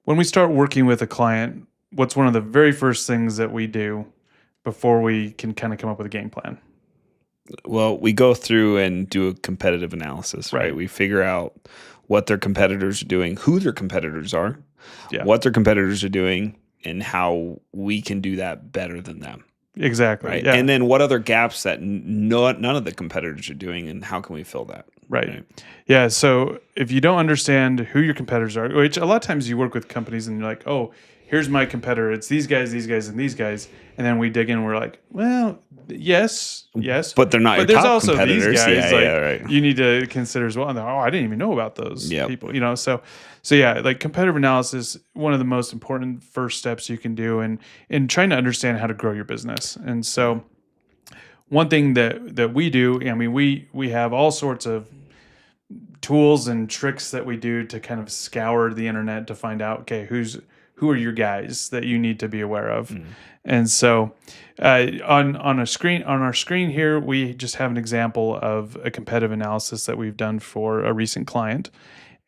When we start working with a client, what's one of the very first things that we do before we can kind of come up with a game plan? Well, we go through and do a competitive analysis, right? Right. We figure out what their competitors are doing, who their competitors are, Yeah, what their competitors are doing, and how we can do that better than them, exactly. right? Yeah, And then what other gaps that none of the competitors are doing, and how can we fill that, right. right? Yeah. So if you don't understand who your competitors are, which a lot of times you work with companies and you're like, oh, here's my competitor. It's these guys, and these guys. And then we dig in and we're like, well, yes. But they're not your But there's top also these competitors. guys Yeah, like right. you need to consider as well. And oh, I didn't even know about those Yep. people, So yeah, like competitive analysis, one of the most important first steps you can do in trying to understand how to grow your business. And so one thing that we do, I mean, we have all sorts of tools and tricks that we do to kind of scour the internet to find out, okay, who are your guys that you need to be aware of. And so on our screen here, we just have an example of a competitive analysis that we've done for a recent client,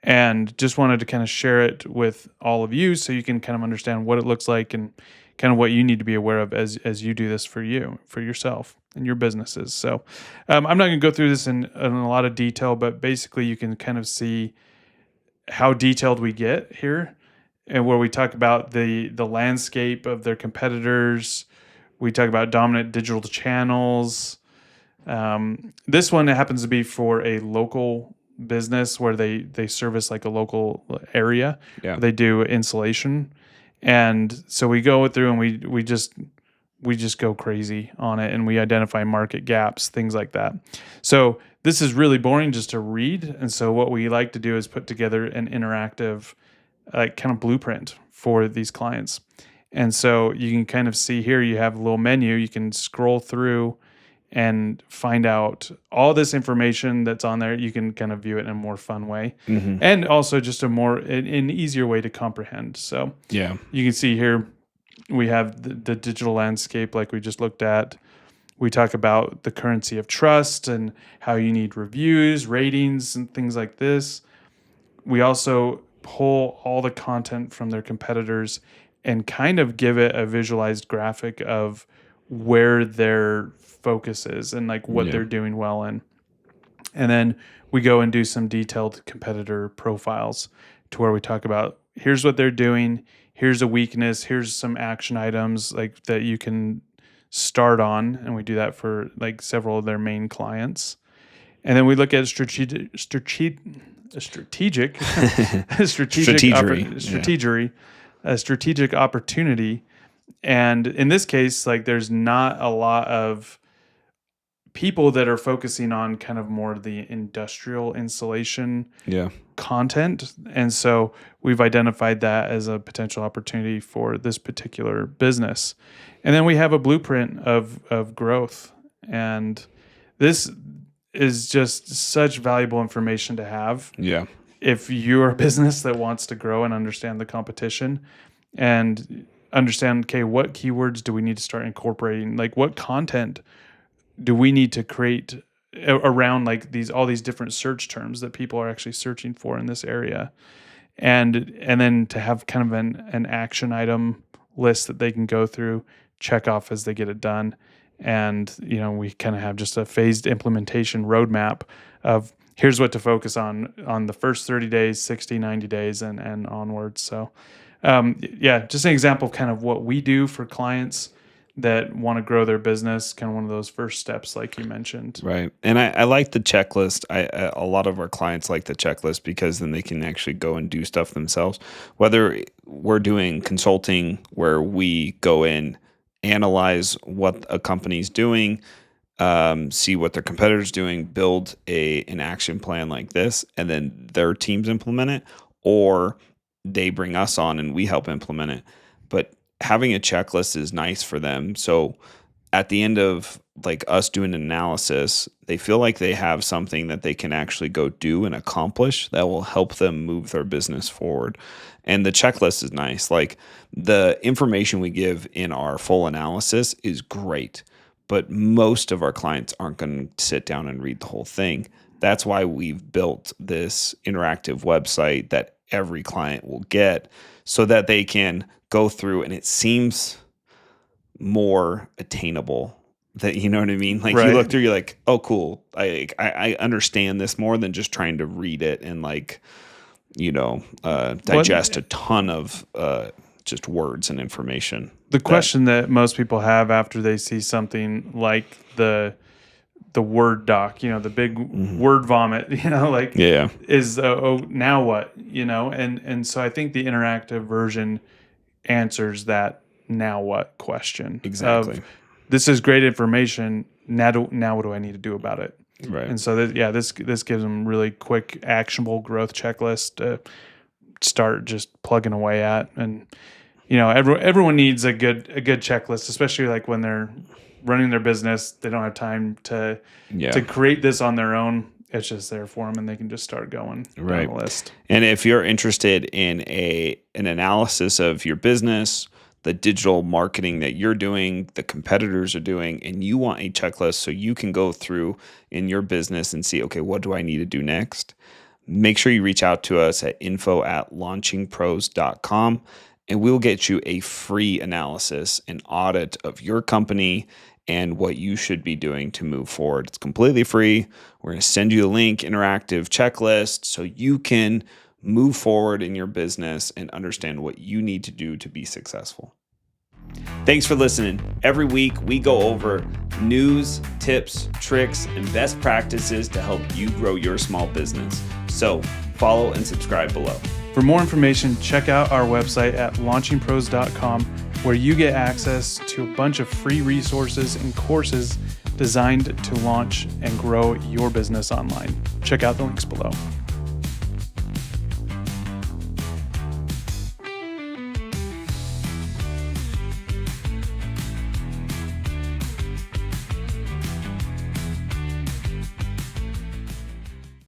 and just wanted to kind of share it with all of you so you can kind of understand what it looks like and kind of what you need to be aware of as you do this for yourself and your businesses. So I'm not going to go through this in a lot of detail, but basically you can kind of see how detailed we get here, and where we talk about the landscape of their competitors. We talk about dominant digital channels. This one happens to be for a local business where they service like a local area. Yeah. They do insulation, and so we go through and we just go crazy on it, and we identify market gaps, things like that. So this is really boring just to read, and so what we like to do is put together an interactive kind of blueprint for these clients. And so you can kind of see here, you have a little menu, you can scroll through and find out all this information that's on there. You can kind of view it in a more fun way, and also just an easier way to comprehend. So Yeah. you can see here we have the digital landscape like we just looked at. We talk about the currency of trust and how you need reviews, ratings, and things like this. We also pull all the content from their competitors and kind of give it a visualized graphic of where their focus is and like what Yeah. they're doing well in. And then we go and do some detailed competitor profiles to where we talk about here's what they're doing, here's a weakness, here's some action items like that you can start on, and we do that for like several of their main clients. And then we look at strategic Strategery. a strategic opportunity. And in this case, like there's not a lot of people that are focusing on kind of more the industrial insulation Yeah. content. And so we've identified that as a potential opportunity for this particular business. And then we have a blueprint of growth. And this is just such valuable information to have Yeah. if you're a business that wants to grow and understand the competition and understand, okay, what keywords do we need to start incorporating? Like what content do we need to create around like all these different search terms that people are actually searching for in this area? And then to have kind of an action item list that they can go through, check off as they get it done. And, we kind of have just a phased implementation roadmap of here's what to focus on the first 30 days, 60, 90 days, and onwards. So, just an example of kind of what we do for clients that want to grow their business, kind of one of those first steps, like you mentioned. Right. And I like the checklist. A lot of our clients like the checklist because then they can actually go and do stuff themselves. Whether we're doing consulting where we go in, analyze what a company's doing, see what their competitors doing, build an action plan like this, and then their teams implement it, or they bring us on and we help implement it. But having a checklist is nice for them. So at the end of like us doing an analysis, they feel like they have something that they can actually go do and accomplish that will help them move their business forward. And the checklist is nice. Like the information we give in our full analysis is great, but most of our clients aren't going to sit down and read the whole thing. That's why we've built this interactive website that every client will get, so that they can go through and it seems more attainable. That, you know what I mean? Like you look Right. through, you're like, oh, cool. I understand this more than just trying to read it and like, What digest a ton of just words and information. the question that most people have after they see something like the Word doc, the big word vomit, like Yeah, is now what, and so I think the interactive version answers that now what question of exactly. this is great information. Now what do I need to do about it? Right. And so this gives them really quick, actionable growth checklist to start just plugging away at. And everyone needs a good checklist, especially like when they're running their business. They don't have time to Yeah. create this on their own. It's just there for them, and they can just start going Right. down the list. And if you're interested in an analysis of your business, the digital marketing that you're doing, the competitors are doing, and you want a checklist so you can go through in your business and see, okay, what do I need to do next? Make sure you reach out to us at info@launchingpros.com, and we'll get you a free analysis and audit of your company and what you should be doing to move forward. It's completely free. We're going to send you a link, interactive checklist, so you can move forward in your business and understand what you need to do to be successful. Thanks for listening. Every week we go over news, tips, tricks, and best practices to help you grow your small business. So follow and subscribe below. For more information, check out our website at launchingpros.com, where you get access to a bunch of free resources and courses designed to launch and grow your business online. Check out the links below.